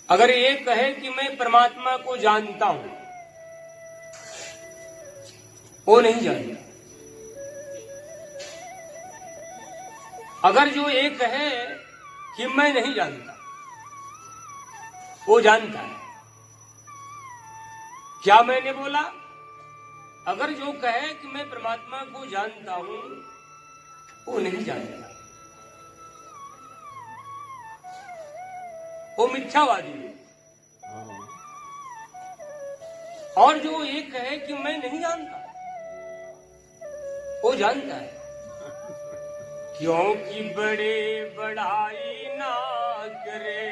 अगर ये कहे कि मैं परमात्मा को जानता हूं, वो नहीं जानता। अगर जो ये कहे कि मैं नहीं जानता, वो जानता है। क्या मैंने बोला? अगर जो कहे कि मैं परमात्मा को जानता हूं, वो नहीं जानता, वो मिथ्यावादी है। और जो ये कहे कि मैं नहीं जानता, वो जानता है। क्योंकि बड़े बड़ाई ना करे,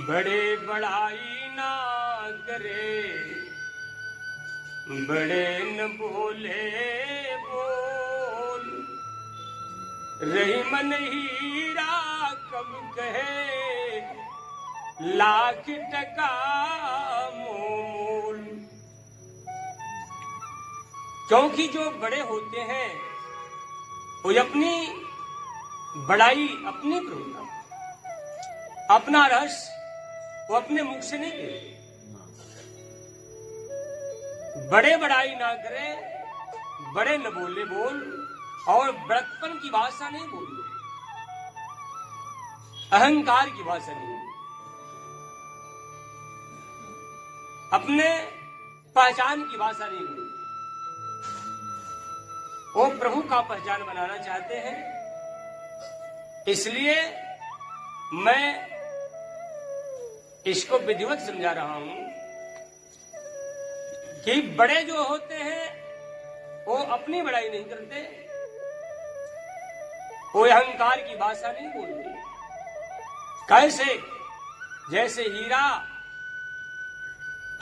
बड़े बड़ाई ना करे, बड़े न बोले बोल, रही मन हीरा कब कहे, लाख टका मोल। क्योंकि जो बड़े होते हैं वो अपनी बड़ाई अपनी प्रभुता, अपना रहस्य वो अपने मुख से नहीं कहते। बड़े बड़ाई ना करे, बड़े न बोले बोल, और बड़कपन की भाषा नहीं बोली, अहंकार की भाषा नहीं बोली, अपने पहचान की भाषा नहीं बोली। वो प्रभु का पहचान बनाना चाहते हैं। इसलिए मैं इसको विधिवत समझा रहा हूं कि बड़े जो होते हैं वो अपनी बड़ाई नहीं करते, वो अहंकार की भाषा नहीं बोलते। कैसे? जैसे हीरा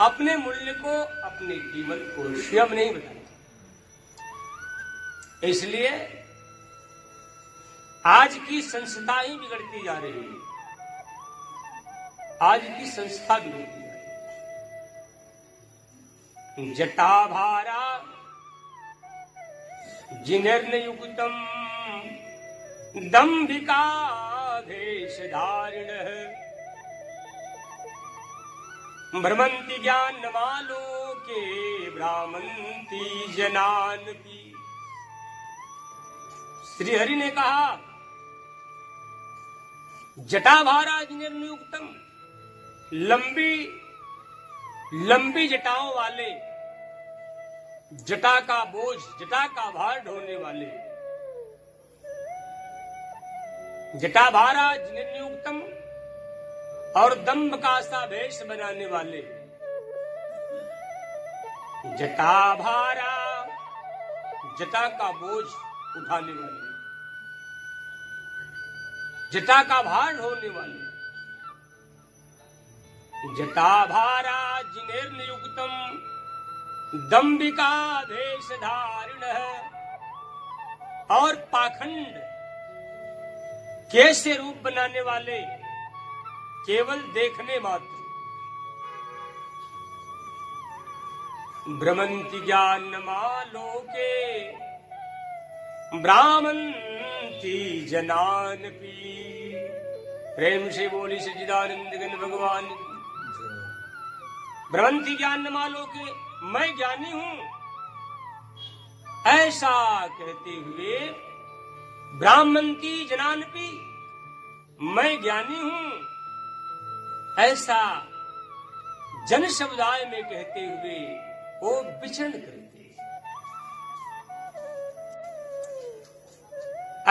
अपने मूल्य को, अपनी कीमत को स्वयं नहीं बताता। इसलिए आज की संस्था ही बिगड़ती जा रही है। आज की संस्था बिगड़ती जा रही है। जटाभारा जिनर्नयुक्तम दंभिका भेषधारिण, भ्रमंति ज्ञानवालोके भ्रामंति जनानपि। श्री हरि ने कहा, जटाभारा जिनर्नयुक्तम, लंबी लंबी जटाओं वाले, जटा का बोझ, जटा का भार ढोने वाले, जटाभारा जिनर्नयुक्तम, और दंभ का सा भेष बनाने वाले। जटाभारा, जटा का बोझ उठाने वाले, जटा का भार ढोने वाले। जटाभारा जिनेर्नयुक्तम दंभिका भेषधारिण, और पाखंड कैसे रूप बनाने वाले, केवल देखने मात्र। भ्रमंति ज्ञानमालोके भ्रामंति जनानपि। प्रेम से बोली सच्चिदानंद घन भगवान। भ्रमंति ज्ञानमालोके, मैं ज्ञानी हूं ऐसा कहते हुए, भ्रामंति जनानपि, मैं ज्ञानी हूं ऐसा जन समुदाय में कहते हुए वो विचरण करते।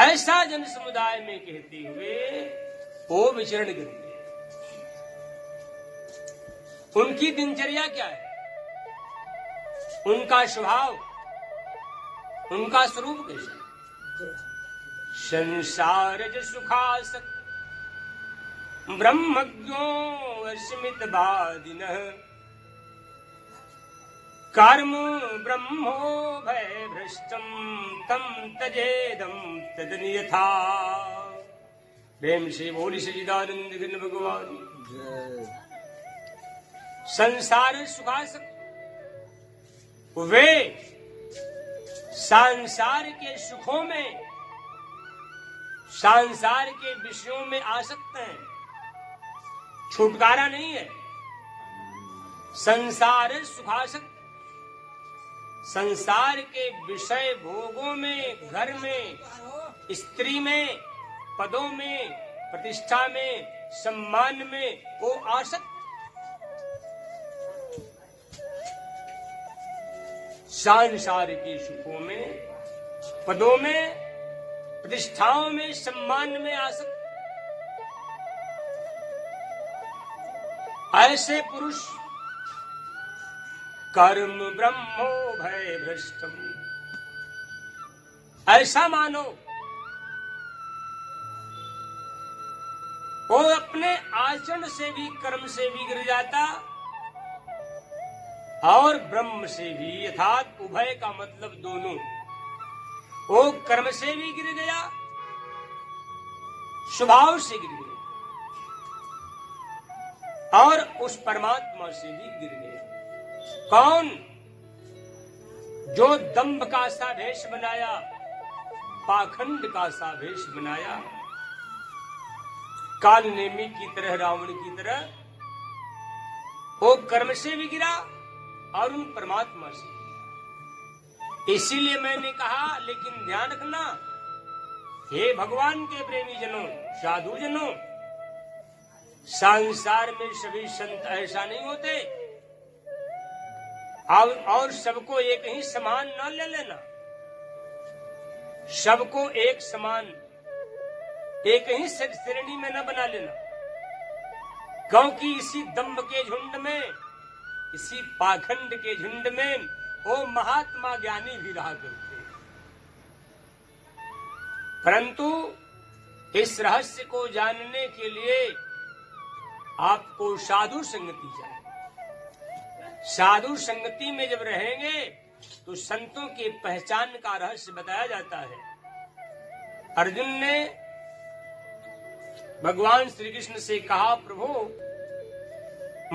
ऐसा जन समुदाय में कहते हुए वो विचरण करते। उनकी दिनचर्या क्या है, उनका स्वभाव, उनका स्वरूप कैसा है? संसारज सुखासक्त ब्रह्मज्ञो अस्मित बादिनः, कर्म ब्रह्मो भय भ्रष्टम तम तजेदम तदन्यथा। प्रेम से बोली सच्चिदानंद घन भगवान। संसार सुखासक्त, वे संसार के सुखों में संसार के विषयों में आसक्त हैं, छुटकारा नहीं है। संसार सुखासक्त, संसार के विषय भोगों में, घर में, स्त्री में, पदों में, प्रतिष्ठा में, सम्मान में वो आसक्त। संसार के सुखों में, पदों में, प्रतिष्ठाओं में, सम्मान में आसक्त। ऐसे पुरुष कर्म ब्रह्मो भय भ्रष्टम, ऐसा मानो वो अपने आचरण से भी, कर्म से भी गिर जाता और ब्रह्म से भी, अर्थात उभय का मतलब दोनों। वो कर्म से भी गिर गया, स्वभाव से गिर गया और उस परमात्मा से भी गिर गया। कौन? जो दंभ का सा भेष बनाया, पाखंड का सा भेष बनाया, काल नेमी की तरह, रावण की तरह, वो कर्म से भी गिरा और उन परमात्मा से। इसीलिए मैंने कहा, लेकिन ध्यान रखना, हे भगवान के प्रेमी जनों, साधु जनों, संसार में सभी संत ऐसा नहीं होते और सबको एक ही समान न ले लेना। सबको एक समान, एक ही श्रेणी में न बना लेना, क्योंकि इसी दंभ के झुंड में, इसी पाखंड के झुंड में वो महात्मा ज्ञानी भी रहा करते। परंतु इस रहस्य को जानने के लिए आपको साधु संगति चाहिए। साधु संगति में जब रहेंगे तो संतों के पहचान का रहस्य बताया जाता है। अर्जुन ने भगवान श्री कृष्ण से कहा, प्रभु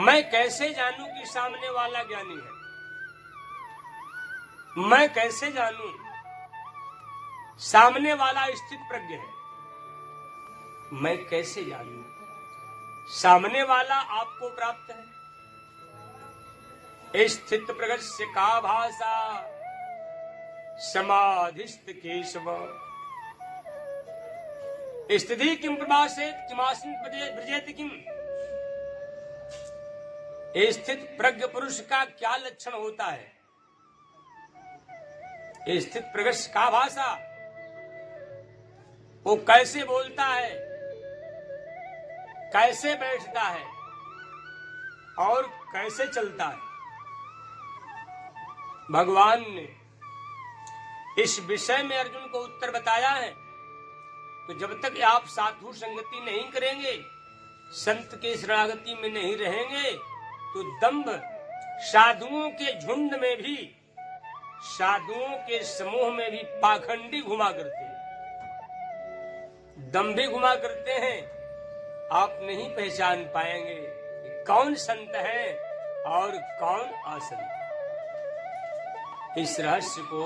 मैं कैसे जानूं कि सामने वाला ज्ञानी है? मैं कैसे जानूं सामने वाला स्थित प्रज्ञ है? मैं कैसे जानूं सामने वाला आपको प्राप्त है? स्थित प्रगस्य का भाषा समाधिस्थ केशव, स्थिति किम प्रभासेत किमासन ब्रजेत किम। स्थित प्रज्ञ पुरुष का क्या लक्षण होता है? स्थित प्रगस्य का भाषा, वो कैसे बोलता है, कैसे बैठता है और कैसे चलता है। भगवान ने इस विषय में अर्जुन को उत्तर बताया है। तो जब तक आप साधु संगति नहीं करेंगे, संत के शरणागति में नहीं रहेंगे, तो दंभ साधुओं के झुंड में भी, साधुओं के समूह में भी पाखंडी घुमा करते हैं, दंभी घुमा करते हैं। आप नहीं पहचान पाएंगे कि कौन संत है और कौन असंत। इस रहस्य को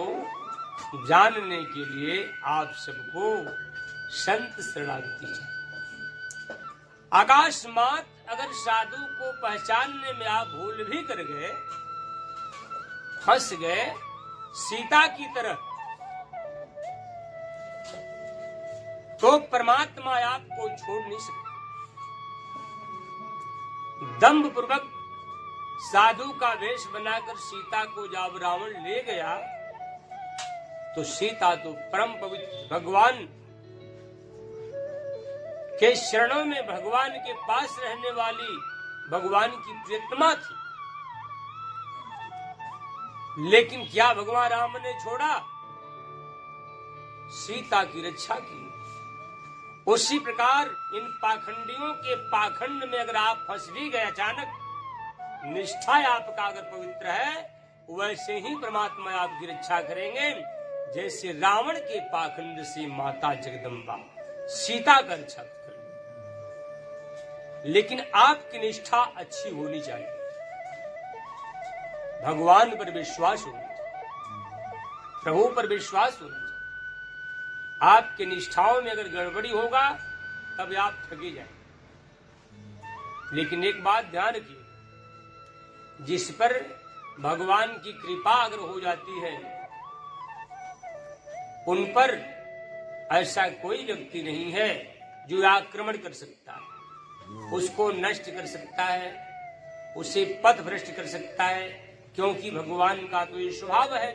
जानने के लिए आप सबको संत शरणागति चाहिए। अकस्मात अगर साधु को पहचानने में आप भूल भी कर गए, फंस गए सीता की तरह, तो परमात्मा आपको छोड़ नहीं सकता। दंभ पूर्वक साधु का वेश बनाकर सीता को जब रावण ले गया, तो सीता तो परम पवित्र भगवान के शरणों में, भगवान के पास रहने वाली भगवान की प्रियतमा थी। लेकिन क्या भगवान राम ने छोड़ा? सीता की रक्षा की। उसी प्रकार इन पाखंडियों के पाखंड में अगर आप फंस भी गए, अचानक निष्ठा आपका अगर पवित्र है, वैसे ही परमात्मा आपकी रक्षा करेंगे, जैसे रावण के पाखंड से माता जगदम्बा सीता का रक्षा करेंगे। लेकिन आपकी निष्ठा अच्छी होनी चाहिए, भगवान पर विश्वास होना चाहिए, प्रभु पर विश्वास होना चाहिए। आपके निष्ठाओं में अगर गड़बड़ी होगा तब आप ठगे जाए। लेकिन एक बात ध्यान रखिए, जिस पर भगवान की कृपा अगर हो जाती है उन पर ऐसा कोई व्यक्ति नहीं है जो आक्रमण कर सकता है, उसको नष्ट कर सकता है, उसे पथ भ्रष्ट कर सकता है, क्योंकि भगवान का तो ये स्वभाव है।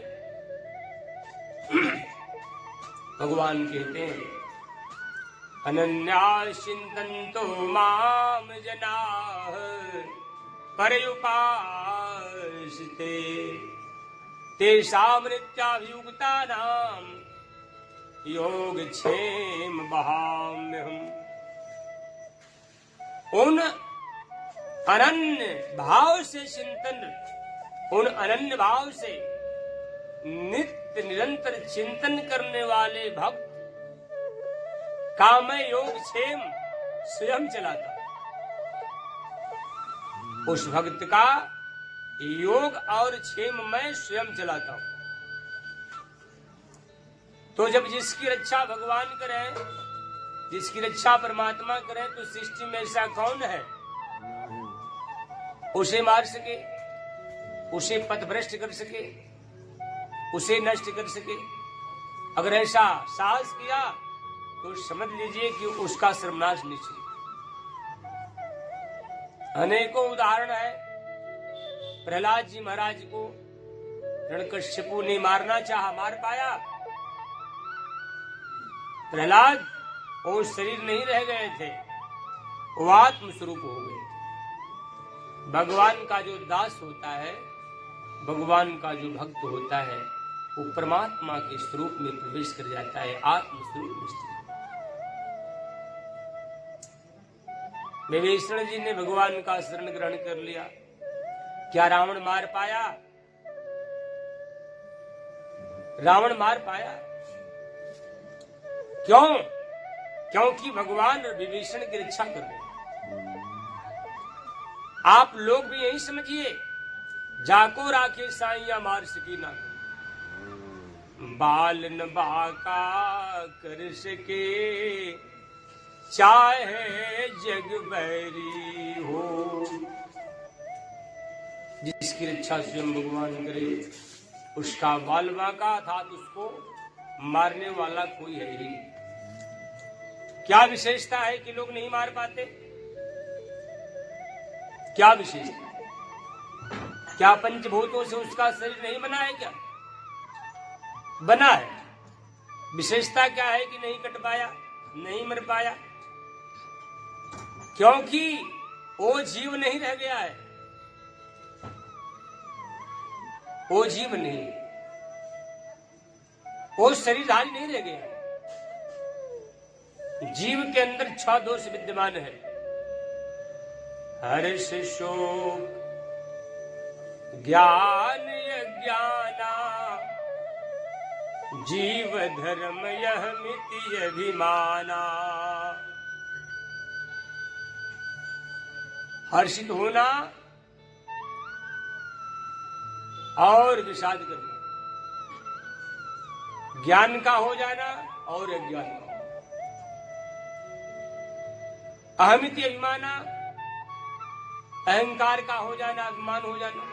भगवान कहते हैं अनन्याश्चिन्तन्तो माम जनाः पर्युपासते तेषां नित्याभियुक्तानां योगक्षेम वहाम्यहम्। उन अनन्य भाव से चिंतन, उन अनन्य भाव से नित्य निरंतर चिंतन करने वाले भक्त का मैं योग क्षेम स्वयं चलाता हूं। उस भक्त का योग और क्षेम मैं स्वयं चलाता हूं। तो जब जिसकी रक्षा भगवान करे, जिसकी रक्षा परमात्मा करे, तो सृष्टि में ऐसा कौन है उसे मार सके, उसे पथभ्रष्ट कर सके, उसे नष्ट कर सके? अगर ऐसा साहस किया तो समझ लीजिए कि उसका सर्वनाश निश्चित। अनेकों उदाहरण है। प्रहलाद जी महाराज को हिरण्यकश्यपु ने मारना चाहा, मार पाया? प्रहलाद वो शरीर नहीं रह गए थे, वो आत्म स्वरूप हो गए। भगवान का जो दास होता है, भगवान का जो भक्त होता है, वो परमात्मा के स्वरूप में प्रवेश कर जाता है, आत्म स्वरूप में स्थित। विभीषण जी ने भगवान का शरण ग्रहण कर लिया, क्या रावण मार पाया? रावण मार पाया? क्यों? क्योंकि भगवान विभीषण की रक्षा कर रहे हैं। आप लोग भी यही समझिए, जाको राखे साइया मार सकी ना, बाल न बाका कर सके, चाहे जग बैरी हो। जिसकी रक्षा स्वयं भगवान करे, उसका बाल बाका अर्थात उसको मारने वाला कोई है ही। क्या विशेषता है कि लोग नहीं मार पाते? क्या विशेषता? क्या पंचभूतों से उसका शरीर नहीं बना है? क्या बना है? विशेषता क्या है कि नहीं कट पाया, नहीं मर पाया? क्योंकि वो जीव नहीं रह गया है, वो जीव नहीं, वो शरीरधारी नहीं रह गया। जीव के अंदर 6 दोष विद्यमान है। हर्ष शोक ज्ञान अज्ञाना, जीव धर्म यह मिति अभिमाना। हर्षित होना और विषाद करना, ज्ञान का हो जाना और अज्ञान का, अहमिति अभिमाना, अहंकार का हो जाना, अभिमान हो जाना।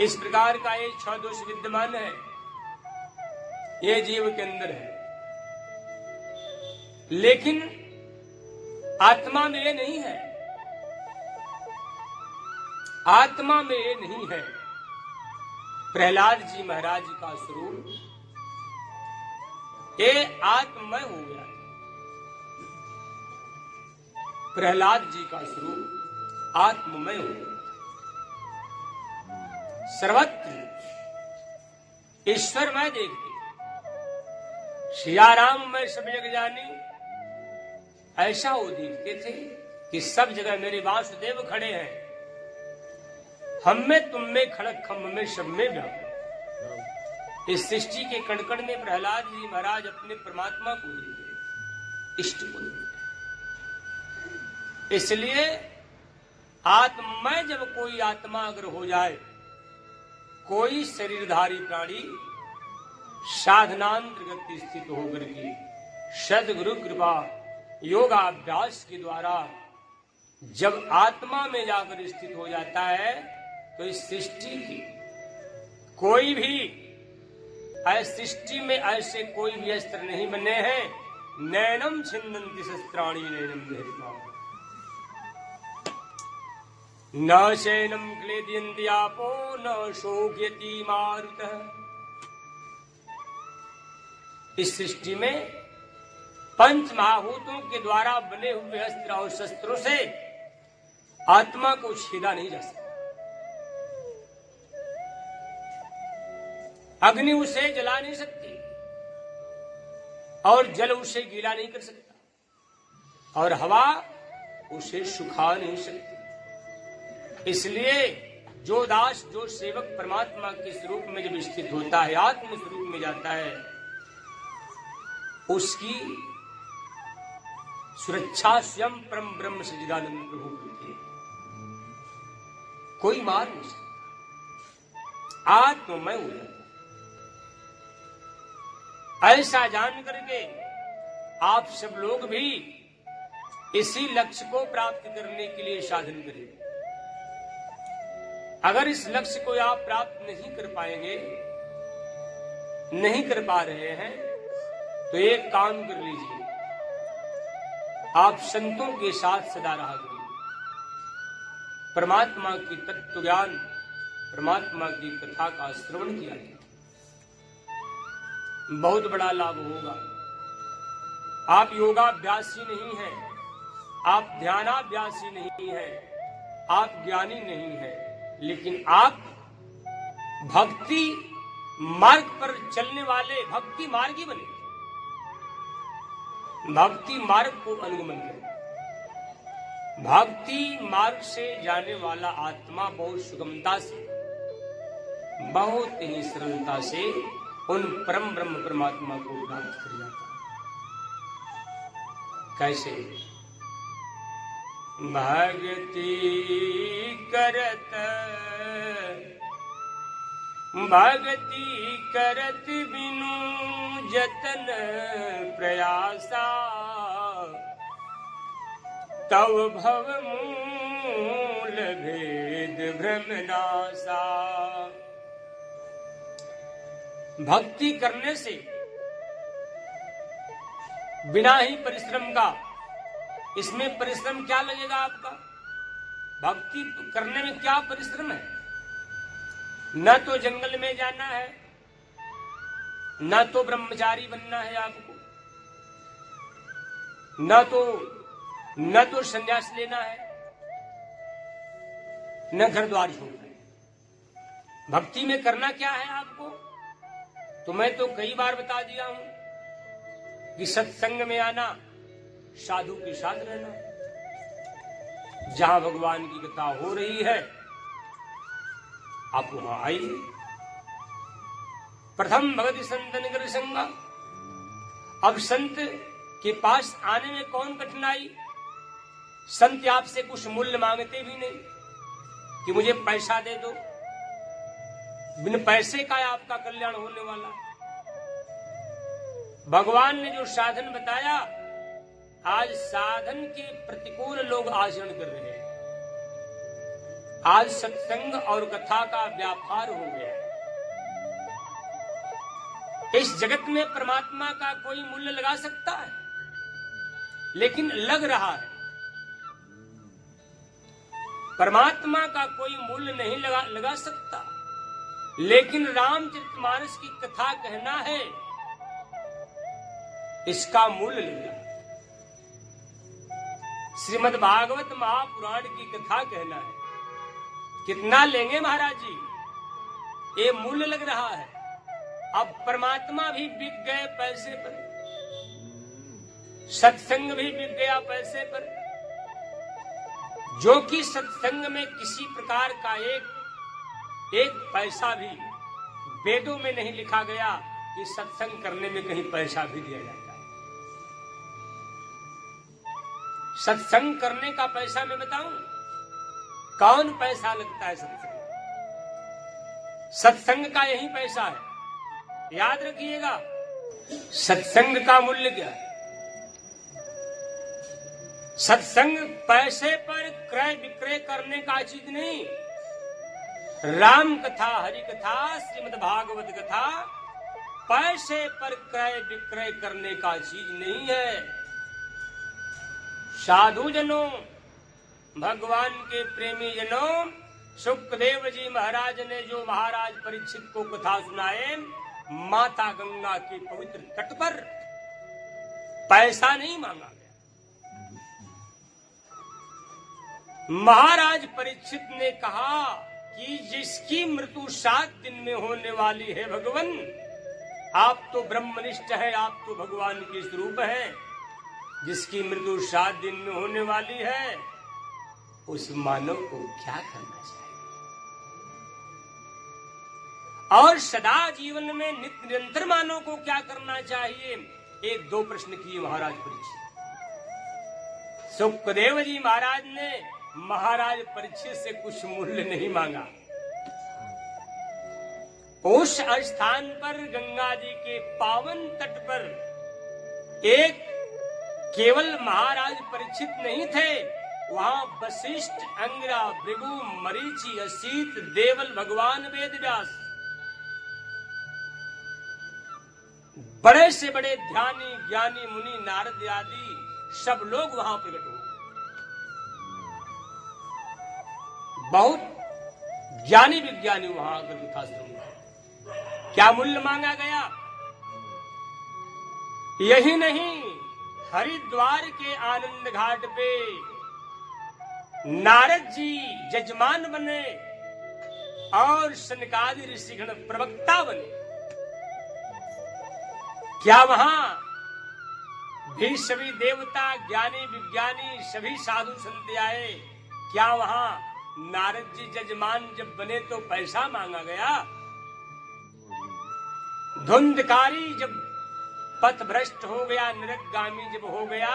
इस प्रकार का ये 6 दोष विद्यमान है, ये जीव के अंदर है। लेकिन आत्मा में ये नहीं है, आत्मा में ये नहीं है। प्रहलाद जी महाराज का स्वरूप ये आत्ममय हो गया। प्रहलाद जी का स्वरूप आत्ममय हो गया। सर्वत्र ईश्वरमय देखते, सियाराम में सब जग जानी, ऐसा वो देखते थे कि सब जगह मेरे वासुदेव खड़े हैं, हम में, तुम में, खड़क खम्भ में, सब में व्यापक। इस सृष्टि के कण कण में प्रहलाद जी महाराज अपने परमात्मा को देखते, इष्ट को देखते। इसलिए आत्ममय जब कोई आत्मा अगर हो जाए, कोई शरीरधारी प्राणी साधनांतर्गत स्थित होकर के सद्गुरु कृपा योगाभ्यास के द्वारा जब आत्मा में जाकर स्थित हो जाता है तो इस सृष्टि की कोई भी सृष्टि में ऐसे कोई भी अस्त्र नहीं बने हैं। नैनम छिन्दन्ति शस्त्राणि नैनम दहृता न शैनम क्लेदयन्ति आपो न शोक्यति मारुतः। इस सृष्टि में पंच महाभूतों के द्वारा बने हुए अस्त्र और शस्त्रों से आत्मा को छेदा नहीं जा सकता। अग्नि उसे जला नहीं सकती और जल उसे गीला नहीं कर सकता और हवा उसे सुखा नहीं सकती। इसलिए जो दास जो सेवक परमात्मा के स्वरूप में जब स्थित होता है, आत्म स्वरूप में जाता है, उसकी सुरक्षा स्वयं परम ब्रह्म सच्चिदानंद प्रभु की कोई मार नहीं सकता। आत्ममय हो जाता। ऐसा जान करके आप सब लोग भी इसी लक्ष्य को प्राप्त करने के लिए साधन करें। अगर इस लक्ष्य को आप प्राप्त नहीं कर पाएंगे, नहीं कर पा रहे हैं, तो एक काम कर लीजिए, आप संतों के साथ सदा रहा करिए। परमात्मा की तत्व ज्ञान, परमात्मा की कथा का श्रवण किया जाए, बहुत बड़ा लाभ होगा। आप योगाभ्यासी नहीं हैं, आप ध्यानाभ्यासी नहीं हैं, आप ज्ञानी नहीं हैं, लेकिन आप भक्ति मार्ग पर चलने वाले भक्ति मार्गी बने। भक्ति मार्ग को अनुगमन करें। भक्ति मार्ग से जाने वाला आत्मा बहुत सुगमता से, बहुत ही सरलता से उन परम ब्रह्म परमात्मा को प्राप्त कर जाता है। कैसे? भक्ति करत बिनु जतन प्रयासा, तव भव मूल भेद भ्रम नासा। भक्ति करने से बिना ही परिश्रम का, इसमें परिश्रम क्या लगेगा आपका? भक्ति करने में क्या परिश्रम है? न तो जंगल में जाना है, न तो ब्रह्मचारी बनना है आपको, न तो संन्यास लेना है, न घर द्वार छोड़ना है। भक्ति में करना क्या है आपको? तो मैं तो कई बार बता दिया हूं कि सत्संग में आना, साधु के साथ रहना, जहां भगवान की कथा हो रही है आप वहां आइए। प्रथम भगति संतन कर संगा। अब संत के पास आने में कौन कठिनाई? संत आपसे कुछ मूल्य मांगते भी नहीं कि मुझे पैसा दे दो। बिन पैसे का आपका कल्याण होने वाला। भगवान ने जो साधन बताया, आज साधन के प्रतिकूल लोग आचरण कर रहे हैं। आज सत्संग और कथा का व्यापार हो गया है। इस जगत में परमात्मा का कोई मूल्य लगा सकता है, लेकिन लग रहा है। परमात्मा का कोई मूल्य नहीं लगा सकता, लेकिन रामचरितमानस की कथा कहना है, इसका मूल्य लेना। श्रीमद् भागवत महापुराण की कथा कहना है, कितना लेंगे महाराज जी? ये मूल्य लग रहा है। अब परमात्मा भी बिक गए पैसे पर, सत्संग भी बिक गया पैसे पर। जो कि सत्संग में किसी प्रकार का एक पैसा भी वेदों में नहीं लिखा गया कि सत्संग करने में कहीं पैसा भी दिया जाता है। सत्संग करने का पैसा मैं बताऊं, कौन पैसा लगता है? सत्संग का यही पैसा है। याद रखिएगा, सत्संग का मूल्य क्या है? सत्संग पैसे पर क्रय विक्रय करने का चीज नहीं। राम कथा, हरि कथा, श्रीमद् भागवत कथा पैसे पर क्रय विक्रय करने का चीज नहीं है। साधु जनों, भगवान के प्रेमी जनों, सुखदेव जी महाराज ने जो महाराज परीक्षित को कथा सुनाए, माता गंगा के पवित्र तट पर पैसा नहीं मांगा गया। महाराज परीक्षित ने कहा कि जिसकी मृत्यु 7 दिन में होने वाली है, भगवान आप तो ब्रह्मनिष्ठ है, आप तो भगवान के स्वरूप हैं, जिसकी मृत्यु 7 दिन में होने वाली है, उस मानव को क्या करना चाहिए? और सदा जीवन में नित्य निरंतर मानव को क्या करना चाहिए? एक 2 प्रश्न किए महाराज परीक्षित। सुखदेव जी महाराज ने महाराज परीक्षित से कुछ मूल्य नहीं मांगा। उस स्थान पर गंगा जी के पावन तट पर एक केवल महाराज परीक्षित नहीं थे, वहां वशिष्ठ, अंगिरा, भृगु, मरीचि, असीत, देवल, भगवान वेदव्यास, बड़े से बड़े ध्यानी, ज्ञानी, मुनि, नारद आदि सब लोग वहां प्रकट हुए। बहुत ज्ञानी विज्ञानी वहां आकर कथा सुनते। क्या मूल्य मांगा गया? यही नहीं, हरिद्वार के आनंद घाट पे नारद जी जजमान बने और सनकादि ऋषिगण प्रवक्ता बने। क्या वहां भी सभी देवता, ज्ञानी विज्ञानी, सभी साधु संत आए? क्या वहां नारद जी जजमान जब बने तो पैसा मांगा गया? धुंधकारी जब पथ भ्रष्ट हो गया, नरकगामी जब हो गया,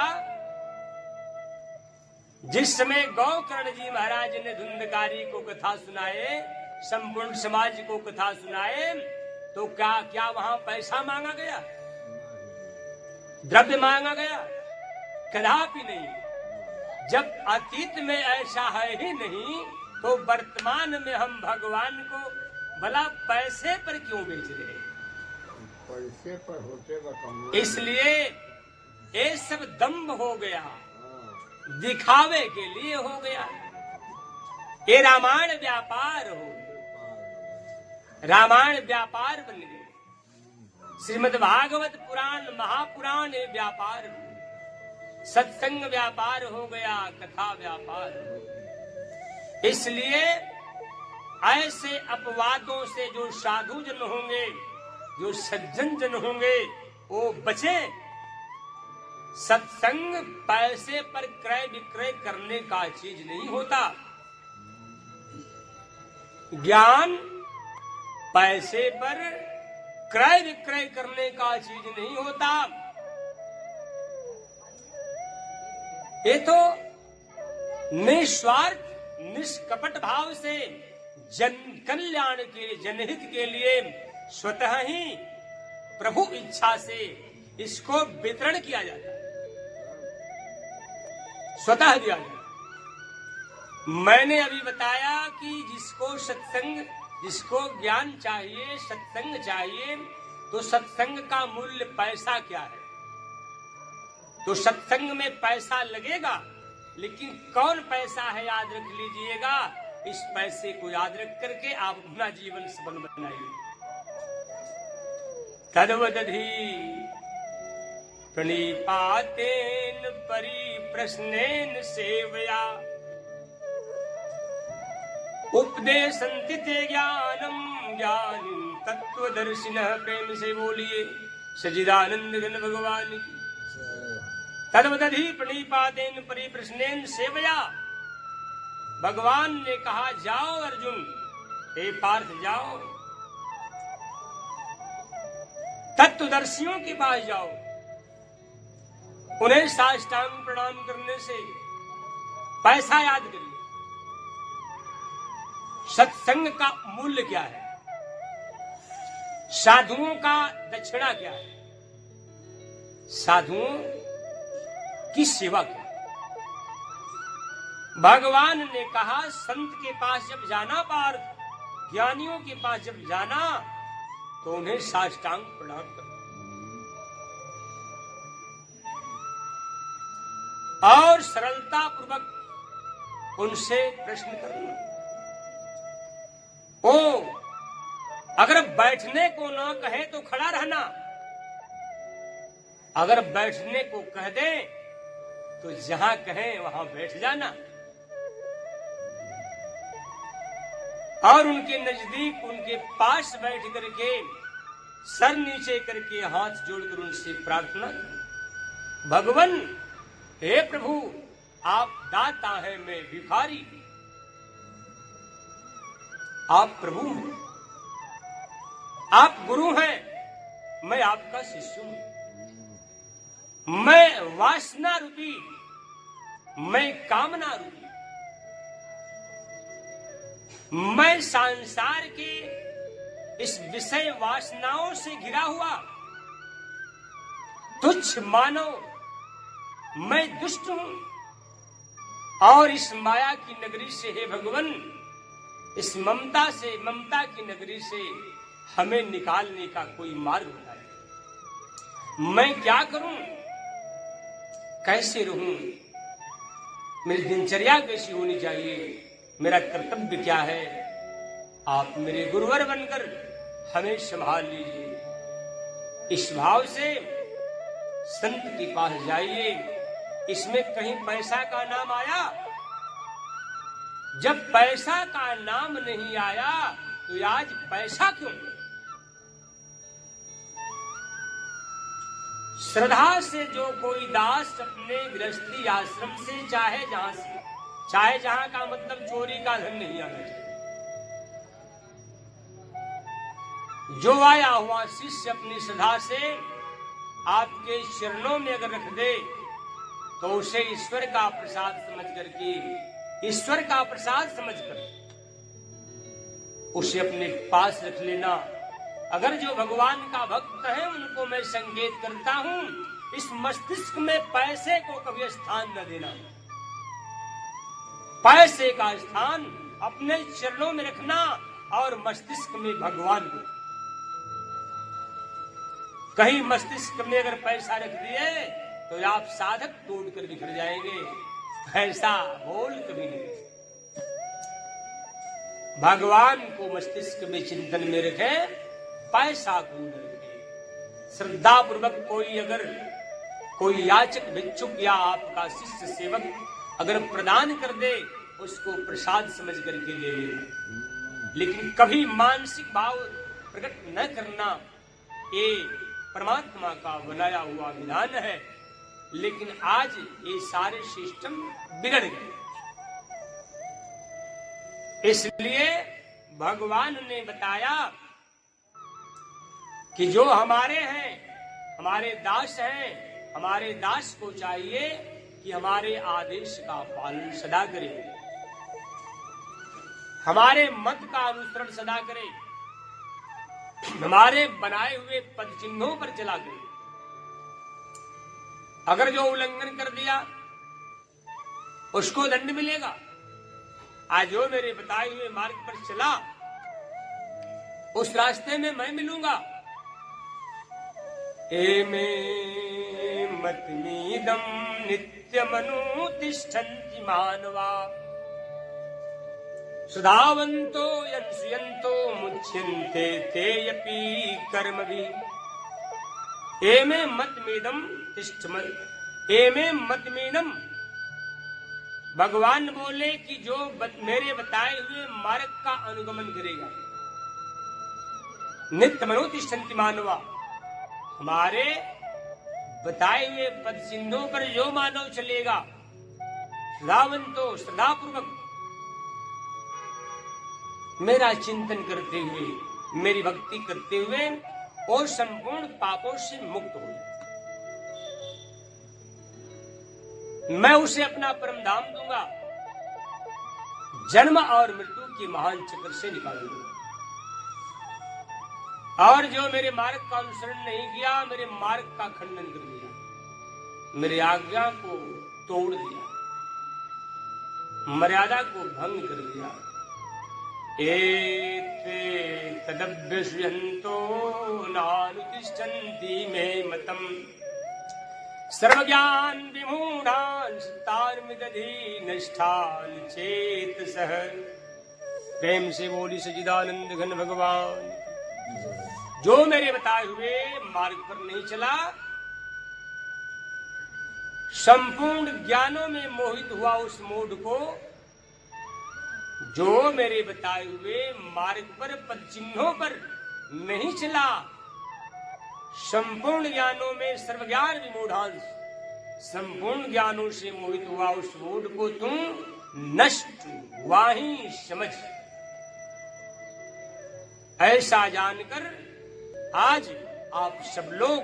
जिस समय गौकर्ण जी महाराज ने धुंधकारी को कथा सुनाए, संपूर्ण समाज को कथा सुनाए, तो क्या वहां पैसा मांगा गया? द्रव्य मांगा गया? कदापि नहीं। जब अतीत में ऐसा है ही नहीं, तो वर्तमान में हम भगवान को भला पैसे पर क्यों बेच रहे? पैसे पर होते बताऊं। इसलिए ये सब दंभ हो गया, दिखावे के लिए हो गया। ये रामायण व्यापार हो गया, रामायण व्यापार बन गए। श्रीमद् भागवत पुराण, महापुराण ये व्यापार हो, सत्संग व्यापार हो गया, कथा व्यापार हो गया। इसलिए ऐसे अपवादों से जो साधु जन होंगे, जो सज्जन जन होंगे, वो बचे। सत्संग पैसे पर क्रय विक्रय करने का चीज नहीं होता। ज्ञान पैसे पर क्रय विक्रय करने का चीज नहीं होता। ये तो निस्वार्थ निष्कपट भाव से जन कल्याण के लिए, जनहित के लिए स्वतः ही प्रभु इच्छा से इसको वितरण किया जाता है, स्वतः दिया जाता है। मैंने अभी बताया कि जिसको सत्संग, जिसको ज्ञान चाहिए, सत्संग चाहिए, तो सत्संग का मूल्य पैसा क्या है? तो सत्संग में पैसा लगेगा, लेकिन कौन पैसा है याद रख लीजिएगा। इस पैसे को याद रख करके आप अपना जीवन सफल बनाइए। तद्वदधि प्रणिपातेन परिप्रश्नेन सेवया उपदेशन्ति ते ज्ञानम ज्ञानी तत्वदर्शिनः। प्रेम से बोलिए सच्चिदानंद घन भगवान की। तद्वदधि प्रणिपातेन परिप्रश्नेन सेवया। भगवान ने कहा, जाओ अर्जुन, हे पार्थ जाओ, तत्वदर्शियों के पास जाओ। उन्हें साष्टांग प्रणाम करने से पैसा याद करिए। सत्संग का मूल्य क्या है? साधुओं का दक्षिणा क्या है? साधुओं की सेवा क्या? भगवान ने कहा संत के पास जब जाना, पार्थ ज्ञानियों के पास जब जाना तो उन्हें साष्टांग प्रणाम करना और सरलता पूर्वक उनसे प्रश्न करना। ओ अगर बैठने को ना कहे तो खड़ा रहना, अगर बैठने को कह दे तो जहां कहे वहां बैठ जाना और उनके नजदीक उनके पास बैठ करके सर नीचे करके हाथ जोड़कर उनसे प्रार्थना करें, भगवान हे प्रभु आप दाता है, मैं भिखारी, आप प्रभु हैं, आप गुरु हैं, मैं आपका शिष्य हूं, मैं वासना रूपी, मैं कामना रूपी, मैं संसार के इस विषय वासनाओं से घिरा हुआ तुच्छ मानव, मैं दुष्ट हूं और इस माया की नगरी से हे भगवान, इस ममता की नगरी से हमें निकालने का कोई मार्ग बताए। मैं क्या करूं, कैसे रहूं, मेरी दिनचर्या कैसी होनी चाहिए, मेरा कर्तव्य क्या है? आप मेरे गुरुवर बनकर हमें संभाल लीजिए। इस भाव से संत के पास जाइए। इसमें कहीं पैसा का नाम आया? जब पैसा का नाम नहीं आया तो आज पैसा क्यों? श्रद्धा से जो कोई दास अपने गृहस्थी आश्रम से चाहे जहां का मतलब चोरी का धन नहीं आना चाहिए, जो आया हुआ शिष्य अपनी श्रद्धा से आपके चरणों में अगर रख दे तो उसे ईश्वर का प्रसाद समझकर उसे अपने पास रख लेना। अगर जो भगवान का भक्त है उनको मैं संकेत करता हूं, इस मस्तिष्क में पैसे को कभी स्थान न देना, पैसे का स्थान अपने चरणों में रखना और मस्तिष्क में भगवान को। कहीं मस्तिष्क में अगर पैसा रख दिए तो आप साधक तोड़कर बिखर जाएंगे। पैसा बोल कभी नहीं। भगवान को मस्तिष्क में चिंतन में रखे, पैसा को न रखे। श्रद्धा पूर्वक कोई याचक भिक्षुक या आपका शिष्य सेवक अगर प्रदान कर दे उसको प्रसाद समझ करके ले लेना, लेकिन कभी मानसिक भाव प्रकट न करना। ये परमात्मा का बनाया हुआ विधान है, लेकिन आज ये सारे सिस्टम बिगड़ गए। इसलिए भगवान ने बताया कि जो हमारे हैं, हमारे दास हैं, हमारे दास को चाहिए कि हमारे आदेश का पालन सदा करे, हमारे मत का अनुसरण सदा करे, हमारे बनाए हुए पद चिन्हों पर चला करे। अगर जो उल्लंघन कर दिया उसको दंड मिलेगा। आज जो मेरे बताए हुए मार्ग पर चला उस रास्ते में मैं मिलूंगा। एमे मतमीदम नित्यमनुतिष्ठन्ति मानवा सुधावन्तो यन्सुयन्तो मुच्यन्ते तेयपि कर्मभिः। एमे मतमीदम तिष्ठमत्, एमे मतमीदम। भगवान बोले कि जो मेरे बताए हुए मार्ग का अनुगमन करेगा, नित्य मनोतिष्ठन्ति मानवा, हमारे बताए हुए पद चिन्हों पर जो मानव चलेगा, श्रद्धावंतो श्रद्धापूर्वक मेरा चिंतन करते हुए, मेरी भक्ति करते हुए और संपूर्ण पापों से मुक्त हो जाए, मैं उसे अपना परम धाम दूंगा, जन्म और मृत्यु के महान चक्र से निकालूंगा। और जो मेरे मार्ग का अनुसरण नहीं किया, मेरे मार्ग का खंडन कर दिया, मेरी आज्ञा को तोड़ दिया, मर्यादा को भंग कर दिया, एते तदभ्यस्यन्तो नानुतिष्ठन्ति मे मतम सर्वज्ञान विमूढ़ान् तार्मिदधीनष्ठान् चेतसः। प्रेम से बोली सच्चिदानंद घन भगवान। जो मेरे बताए हुए मार्ग पर नहीं चला, संपूर्ण ज्ञानों में मोहित हुआ उस मूढ़ को, जो मेरे बताए हुए मार्ग पर पद चिन्हों पर नहीं चला, संपूर्ण ज्ञानों में सर्वज्ञान विमूढ़ांश, संपूर्ण ज्ञानों से मोहित हुआ उस मूढ़ को तुम नष्ट हुआ ही समझ। ऐसा जानकर आज आप सब लोग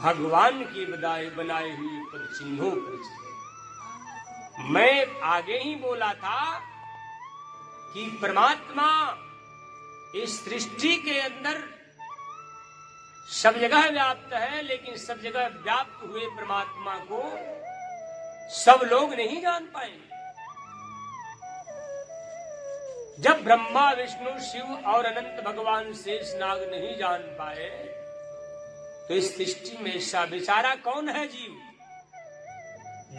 भगवान के बनाए हुए पद चिन्हों पर चले। मैं आगे ही बोला था कि परमात्मा इस सृष्टि के अंदर सब जगह व्याप्त है, लेकिन सब जगह व्याप्त हुए परमात्मा को सब लोग नहीं जान पाएंगे। जब ब्रह्मा विष्णु शिव और अनंत भगवान शेषनाग नहीं जान पाए, तो इस सृष्टि में ऐसा बेचारा कौन है जीव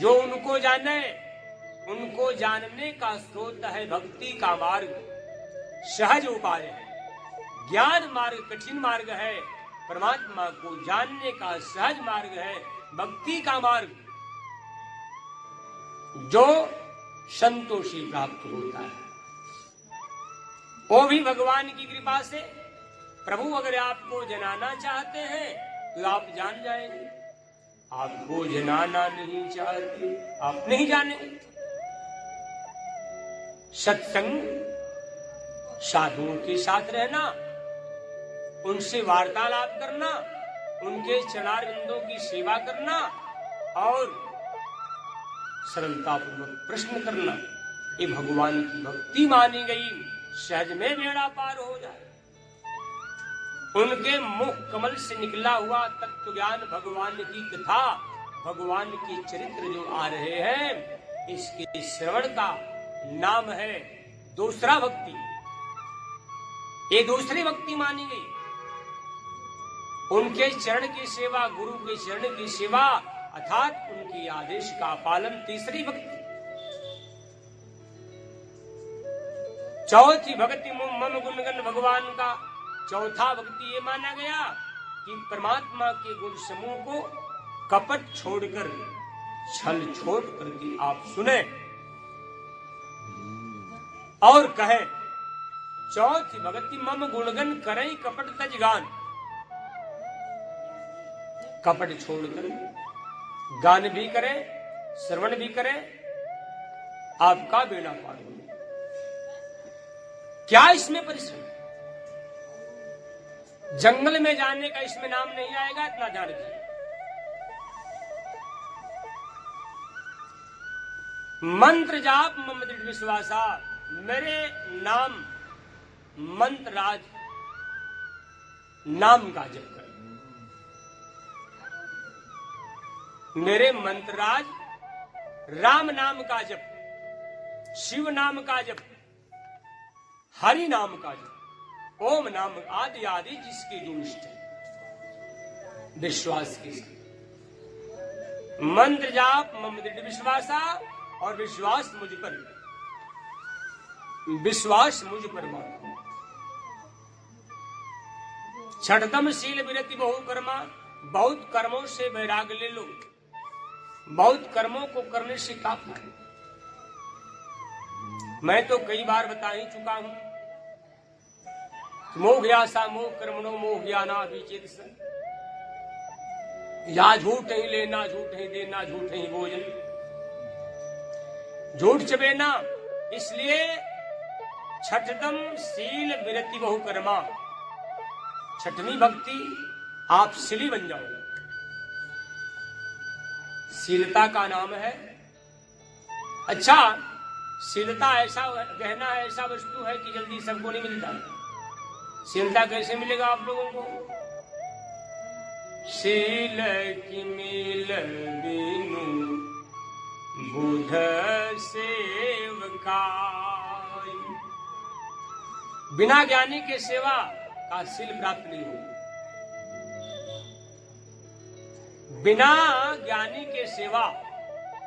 जो उनको जाने। उनको जानने का स्रोत है भक्ति का मार्ग, सहज उपाय है। ज्ञान मार्ग कठिन मार्ग है, परमात्मा को जानने का सहज मार्ग है भक्ति का मार्ग, जो संतोषी प्राप्त होता है। वो भी भगवान की कृपा से। प्रभु अगर आपको जनाना चाहते हैं तो आप जान जाएंगे, आपको जनाना नहीं चाहते आप नहीं जानेंगे। सत्संग, साधुओं के साथ रहना, उनसे वार्तालाप करना, उनके चरणारविंदों की सेवा करना और सरलतापूर्वक प्रश्न करना, ये भगवान की भक्ति मानी गई। सहज में बेड़ा पार हो जाए। उनके मुख कमल से निकला हुआ तत्व ज्ञान, भगवान की कथा, भगवान के चरित्र जो आ रहे हैं, इसके श्रवण का नाम है दूसरा भक्ति। ये दूसरी भक्ति मानी गई। उनके चरण की सेवा, गुरु के चरण की सेवा अर्थात उनके आदेश का पालन तीसरी भक्ति। चौथी भक्ति मम गुणगन भगवान का चौथा भक्ति ये माना गया कि परमात्मा के गुण समूह को कपट छोड़कर, छल छोड़ करके आप सुने और कहे। चौथी भक्ति मम गुणगन करे कपट तज गान। कपट छोड़कर गान भी करे, श्रवण भी करे, आपका बेड़ा पार हो। क्या इसमें परिश्रम? जंगल में जाने का इसमें नाम नहीं आएगा, इतना जान लीजिए। मंत्र जाप मम दृढ़ विश्वासा, मेरे नाम मंत्र राज नाम का जप कर। मेरे मंत्रराज राम नाम का जप, शिव नाम का जप, हरि नाम का जप, ओम नाम आदि आदि जिसकी जो इष्ट है, विश्वास के साथ मंत्र जाप मम दृढ़ विश्वासा, और विश्वास मुझ पर मानो। छठतम शील विरति बहु कर्मा, बहुत कर्मों से वैराग ले लो। बहुत कर्मों को करने से क्या फायदा? मैं तो कई बार बता ही चुका हूं, मोह सा मोह कर्मणो मोह ज्ञाना विचेत। या झूठ ही लेना, झूठ ही देना, झूठ ही भोजन, झूठ चबेना। इसलिए छठतम शील विरति बहु कर्मा, छठवीं भक्ति आप सिली बन जाओ। शीलता का नाम है। अच्छा, शीलता ऐसा गहना है, ऐसा वस्तु है कि जल्दी सबको नहीं मिलता। शीलता कैसे मिलेगा आप लोगों को? शील की मिल बिनु बुध सेवकाई। बिना ज्ञानी के सेवा का शील प्राप्त नहीं होगा। बिना ज्ञानी के सेवा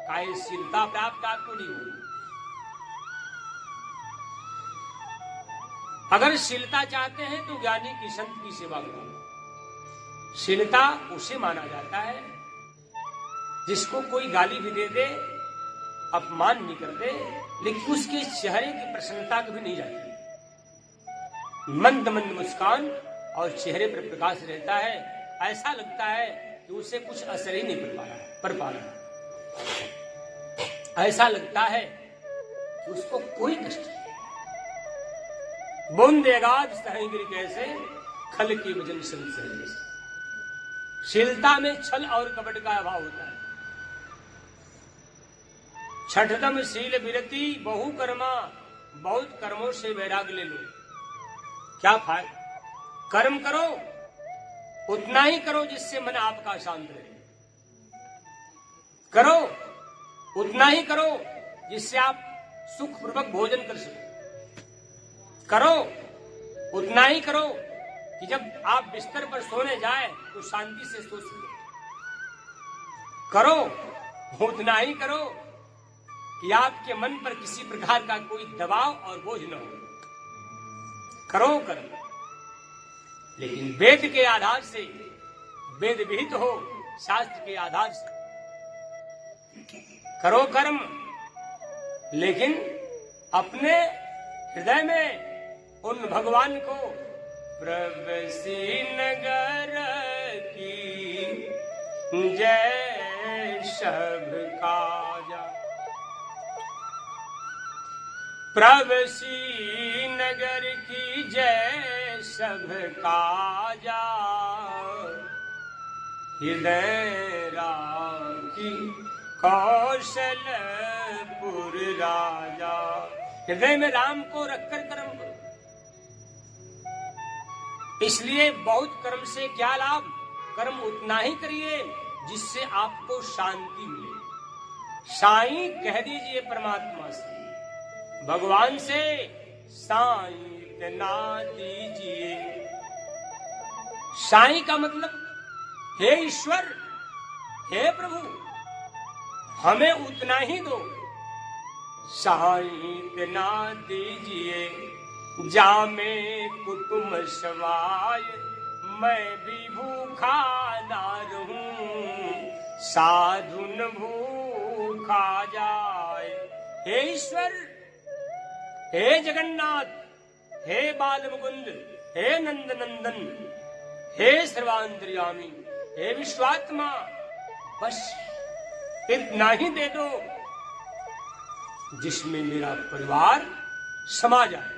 का शीलता प्राप्त आपको नहीं होगी। अगर शीलता चाहते हैं तो ज्ञानी की संत की सेवा करो। शीलता उसे माना जाता है जिसको कोई गाली भी दे दे, अपमान नहीं कर दे, लेकिन उसके चेहरे की प्रसन्नता कभी नहीं जाती। मंद मंद मुस्कान और चेहरे पर प्रकाश रहता है, ऐसा लगता है कि उसे कुछ असर ही नहीं पड़ पा रहा। ऐसा लगता है कि उसको कोई कष्ट नहीं। बूंदेगाद सहेंगे कैसे, खल की वजन संग सहेंगे। शीलता में छल और कपट का अभाव होता है। छठदम शील विरति बहु कर्मा, बहुत कर्मों से वैराग ले लो। क्या फायदा? कर्म करो, उतना ही करो जिससे मन आपका शांत रहे। करो, उतना ही करो जिससे आप सुखपूर्वक भोजन कर सको। करो, उतना ही करो कि जब आप बिस्तर पर सोने जाए तो शांति से सो सके। करो, उतना ही करो कि आपके मन पर किसी प्रकार का कोई दबाव और बोझ न हो। करो कर्म, लेकिन वेद के आधार से, वेद विहित हो, शास्त्र के आधार से करो कर्म, लेकिन अपने हृदय में उन भगवान को प्रभसी नगर की जय सब काजा, प्रभसी नगर की जय सब काजा, हृदय राखी कौशलपुर राजा। हृदय में राम को रखकर कर्म करो। इसलिए बहुत कर्म से क्या लाभ? कर्म उतना ही करिए जिससे आपको शांति मिले। साईं कह दीजिए परमात्मा से, भगवान से, साईं इतना दीजिए। साईं का मतलब हे ईश्वर, हे प्रभु, हमें उतना ही दो। साईं इतना दीजिए, जामे कुटुंब सवाय, मैं भी भूखा ना रहूं, साधु न भूखा जाए। हे ईश्वर, हे जगन्नाथ, हे बाल मुकुंद, हे नंद नंदन, हे सर्वांतर्यामी, हे विश्वात्मा, बस इतना ही दे दो जिसमें मेरा परिवार समा जाए।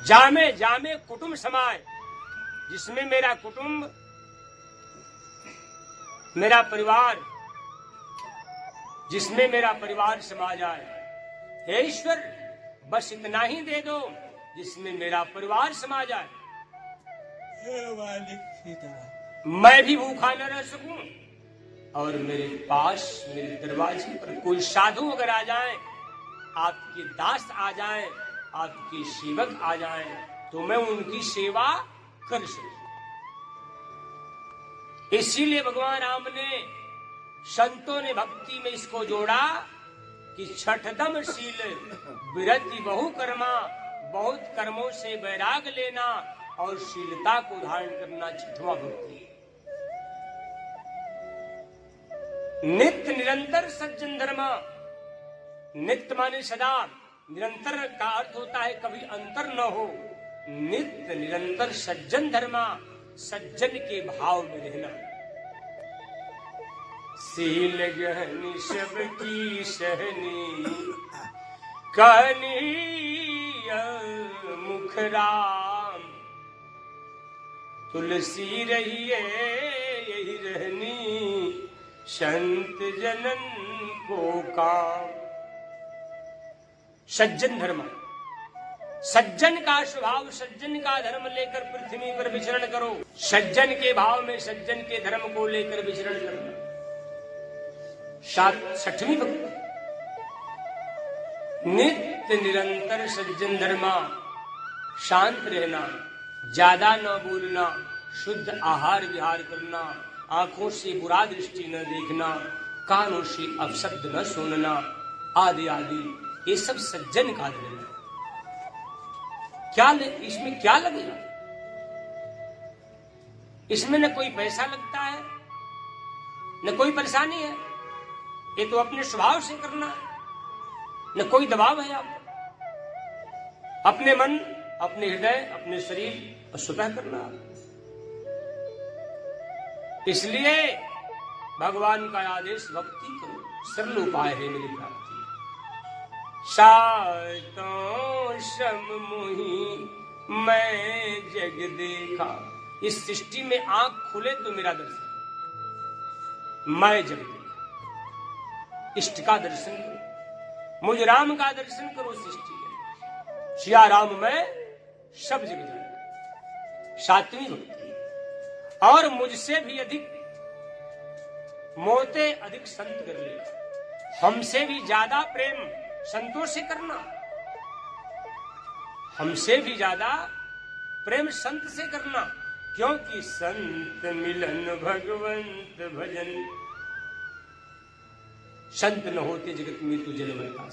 जामे जामे कुटुंब समाए, जिसमें मेरा कुटुंब, मेरा परिवार, जिसमें मेरा परिवार समा जाए। हे ईश्वर, बस इतना ही दे दो जिसमें मेरा परिवार समा जाए। मैं भी भूखा न रह सकूं और मेरे पास, मेरे दरवाजे पर कोई साधु अगर आ जाए, आपके दास आ जाए, आपके सेवक आ जाए, तो मैं उनकी सेवा कर सकूं। इसीलिए भगवान राम ने, संतों ने भक्ति में इसको जोड़ा कि छठदम शील विरति बहु कर्मा, बहुत कर्मों से वैराग लेना और शीलता को धारण करना छठवां भक्ति। नित्य निरंतर सज्जन धर्मा, नित्य माने सदा, निरंतर का अर्थ होता है कभी अंतर न हो। नित्य निरंतर सज्जन धर्मा, सज्जन के भाव में रहना। सील गहनी सबकी सहनी, कहनी मुख राम, तुलसी रहिए यही रहनी, संत जनन को काम। सज्जन धर्म, सज्जन का स्वभाव, सज्जन का धर्म लेकर पृथ्वी पर विचरण करो। सज्जन के भाव में सज्जन के धर्म को लेकर विचरण करना। 6वीं भक्ति, नित्य निरंतर सज्जन धर्मा, शांत रहना, ज्यादा न बोलना, शुद्ध आहार विहार करना, आंखों से बुरा दृष्टि न देखना, कानों से अपशब्द न सुनना, आदि आदि, ये सब सज्जन का धर्म है। इसमें क्या लगेगा? इसमें न कोई पैसा लगता है, न कोई परेशानी है। ये तो अपने स्वभाव से करना है, न कोई दबाव है आपको। अपने मन, अपने हृदय, अपने शरीर और स्वतः करना। इसलिए भगवान का आदेश भक्ति करो, सरल उपाय है मेरी प्राप्ति। सातों श्रम मोहि मैं जग देखा। इस सृष्टि में आंख खुले तो मेरा दर्शन। मैं जग देखा, इष्ट का दर्शन करो, मुझ राम का दर्शन करो। सृष्टि में सिया राम मैं सब जग जाना। 7वीं भक्ति, और मुझसे भी अधिक मोते अधिक संत कर ले। हमसे भी ज्यादा प्रेम संतों से करना, हमसे भी ज्यादा प्रेम संत से करना। क्योंकि संत मिलन भगवंत भजन, संत न होते जगत में तो जन्म का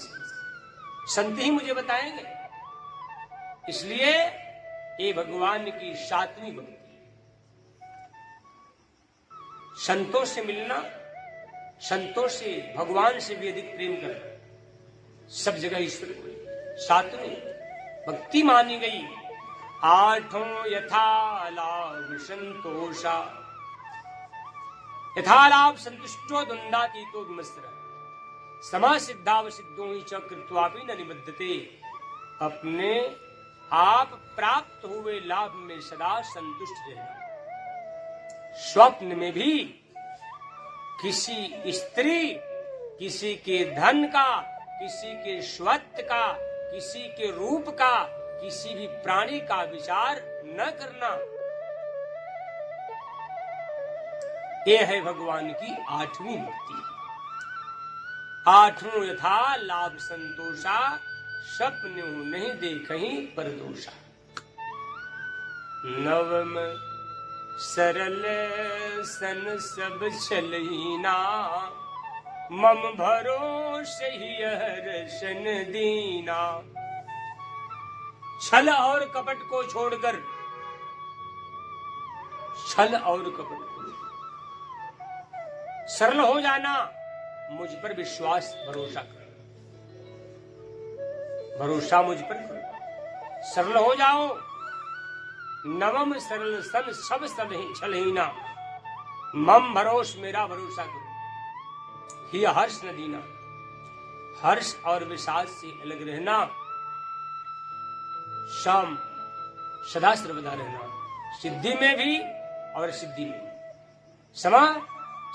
संत ही मुझे बताएंगे। इसलिए ये भगवान की 7वीं भक्ति, संतों से मिलना, संतों से, भगवान से भी अधिक प्रेम करना, सब जगह ईश्वर को। 7वीं भक्ति मानी गई। 8 यथालाभ संतोषा, यथालाभ संतुष्टो द्वंद्वातीतो विमस्त्र, समा सिद्धाव सिद्धो ही च कृत्वापि न निबद्धते। अपने आप प्राप्त हुए लाभ में सदा संतुष्ट रहना। स्वप्न में भी किसी स्त्री, किसी के धन का, किसी के स्वत्व का, किसी के रूप का, किसी भी प्राणी का विचार न करना। ये है भगवान की 8वीं भक्ति। 8 यथा लाभ संतोषा, सपने नहीं देखहि पर दोषा। 9 सरल सन सब छलहीना, मम भरोसे ही हर्षन दीना। छल और कपट को छोड़कर, छल और कपट को सरल हो जाना, मुझ पर विश्वास भरोसा कर, भरोसा मुझ पर करो, सरल हो जाओ। 9 सरल सन सब छलहीना, मम भरोस मेरा भरोसा करो। ही हर्ष न दीना, हर्ष और विषाद से अलग रहना, शाम सदा सर्वदा रहना, सिद्धि में भी और सिद्धि में। समा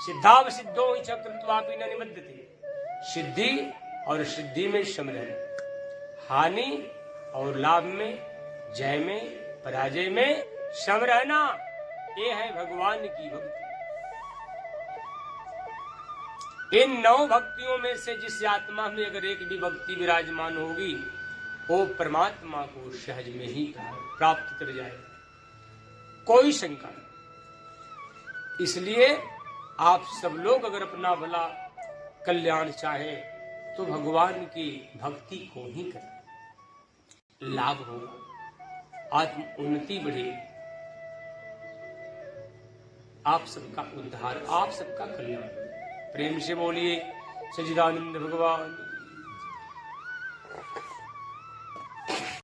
सिद्धाव सिद्धो च कृत्वापि न निबद्धते। सिद्धि और सिद्धि में सम रहना, हानि और लाभ में, जय में, पराजय में सम रहना। ये है भगवान की भक्ति। इन 9 भक्तियों में से जिस आत्मा में अगर एक भी भक्ति विराजमान होगी, वो परमात्मा को सहज में ही प्राप्त कर जाएगा, कोई शंका नहीं। इसलिए आप सब लोग अगर अपना भला कल्याण चाहे तो भगवान की भक्ति को ही करें, लाभ होगा, आत्म उन्नति बढ़ेगी, आप सबका उद्धार, आप सबका कल्याण। प्रेम से बोलिए सच्चिदानंद भगवान।